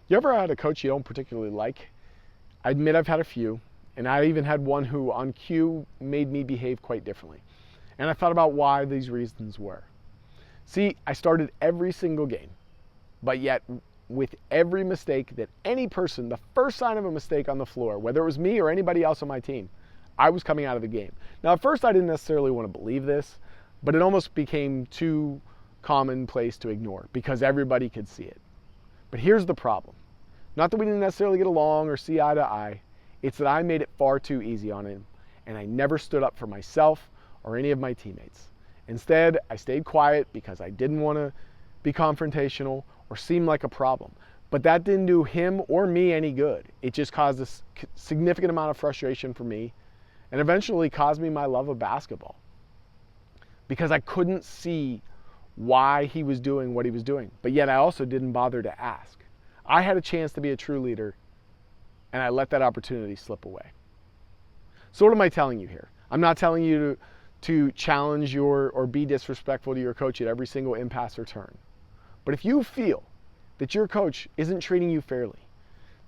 You ever had a coach you don't particularly like? I admit I've had a few, and I even had one who on cue made me behave quite differently. And I thought about why these reasons were. See, I started every single game, but yet with every mistake that any person, the first sign of a mistake on the floor, whether it was me or anybody else on my team, I was coming out of the game. Now, at first I didn't necessarily want to believe this, but it almost became too commonplace to ignore because everybody could see it. But here's the problem. Not that we didn't necessarily get along or see eye to eye, it's that I made it far too easy on him, and I never stood up for myself or any of my teammates. Instead, I stayed quiet because I didn't want to be confrontational or seem like a problem. But that didn't do him or me any good. It just caused a significant amount of frustration for me and eventually caused me my love of basketball because I couldn't see why he was doing what he was doing. But yet I also didn't bother to ask. I had a chance to be a true leader, and I let that opportunity slip away. So what am I telling you here? I'm not telling you to challenge or be disrespectful to your coach at every single impasse or turn. But if you feel that your coach isn't treating you fairly,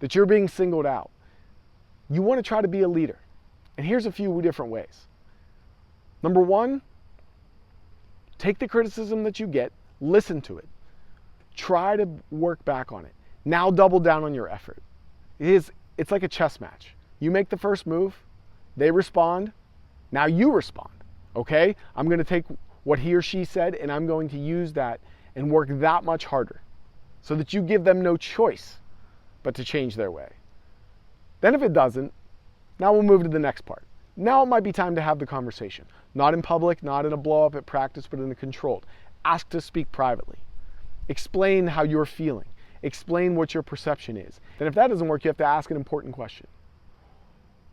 that you're being singled out, you want to try to be a leader. And here's a few different ways. Number one, take the criticism that you get, listen to it, try to work back on it. Now double down on your effort. It's like a chess match. You make the first move, they respond, now you respond, okay? I'm going to take what he or she said and I'm going to use that and work that much harder so that you give them no choice but to change their way. Then if it doesn't, now we'll move to the next part. Now it might be time to have the conversation. Not in public, not in a blow up at practice, but in a controlled. Ask to speak privately. Explain how you're feeling. Explain what your perception is. And if that doesn't work, you have to ask an important question.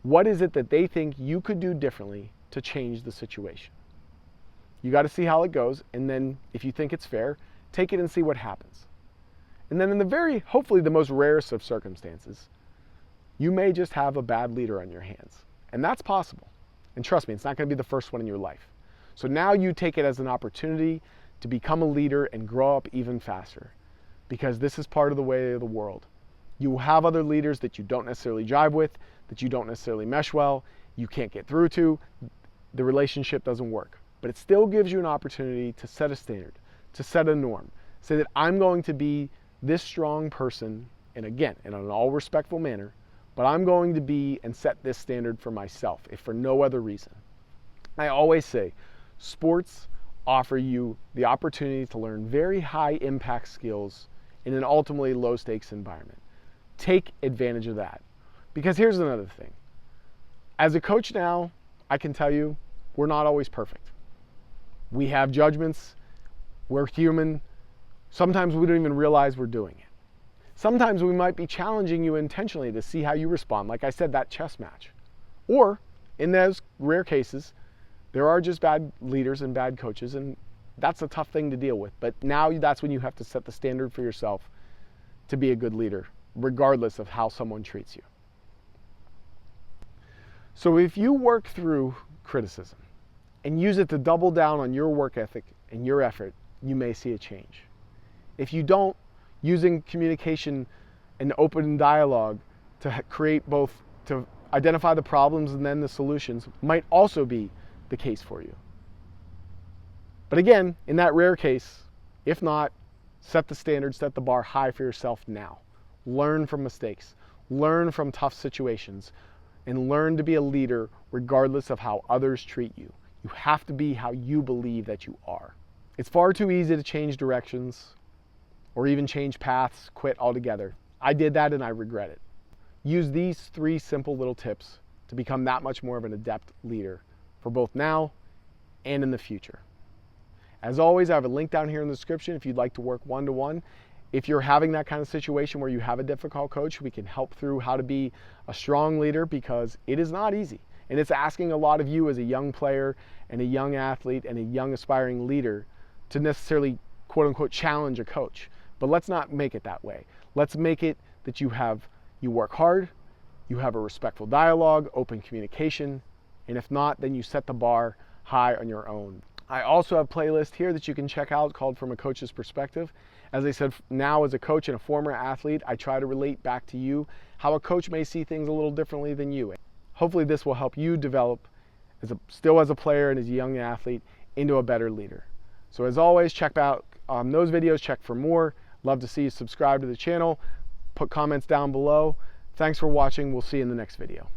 What is it that they think you could do differently to change the situation? You got to see how it goes, and then if you think it's fair, take it and see what happens. And then in the hopefully the most rarest of circumstances, you may just have a bad leader on your hands. And that's possible. And trust me, it's not going to be the first one in your life. So now you take it as an opportunity to become a leader and grow up even faster. Because this is part of the way of the world. You will have other leaders that you don't necessarily jive with, that you don't necessarily mesh well, you can't get through to, the relationship doesn't work. But it still gives you an opportunity to set a standard, to set a norm. Say that I'm going to be this strong person, and again, in an all respectful manner, but I'm going to be and set this standard for myself, if for no other reason. I always say, sports offer you the opportunity to learn very high impact skills in an ultimately low stakes environment. Take advantage of that. Because here's another thing. As a coach now, I can tell you, we're not always perfect. We have judgments, we're human. Sometimes we don't even realize we're doing it. Sometimes we might be challenging you intentionally to see how you respond, like I said, that chess match. Or, in those rare cases, there are just bad leaders and bad coaches, and that's a tough thing to deal with. But now that's when you have to set the standard for yourself to be a good leader, regardless of how someone treats you. So if you work through criticism and use it to double down on your work ethic and your effort, you may see a change. If you don't, using communication and open dialogue to create both, to identify the problems and then the solutions might also be the case for you. But again, in that rare case, if not, set the standard, set the bar high for yourself now. Learn from mistakes, learn from tough situations, and learn to be a leader regardless of how others treat you. You have to be how you believe that you are. It's far too easy to change directions or even change paths, quit altogether. I did that and I regret it. Use these 3 simple little tips to become that much more of an adept leader for both now and in the future. As always, I have a link down here in the description if you'd like to work one-to-one. If you're having that kind of situation where you have a difficult coach, we can help through how to be a strong leader because it is not easy. And it's asking a lot of you as a young player and a young athlete and a young aspiring leader to necessarily, quote unquote, challenge a coach. But let's not make it that way. Let's make it that you work hard, you have a respectful dialogue, open communication, and if not, then you set the bar high on your own. I also have a playlist here that you can check out called From a Coach's Perspective. As I said, now as a coach and a former athlete, I try to relate back to you how a coach may see things a little differently than you. Hopefully this will help you develop still as a player and as a young athlete into a better leader. So as always, check out those videos, check for more. Love to see you subscribe to the channel. Put comments down below. Thanks for watching. We'll see you in the next video.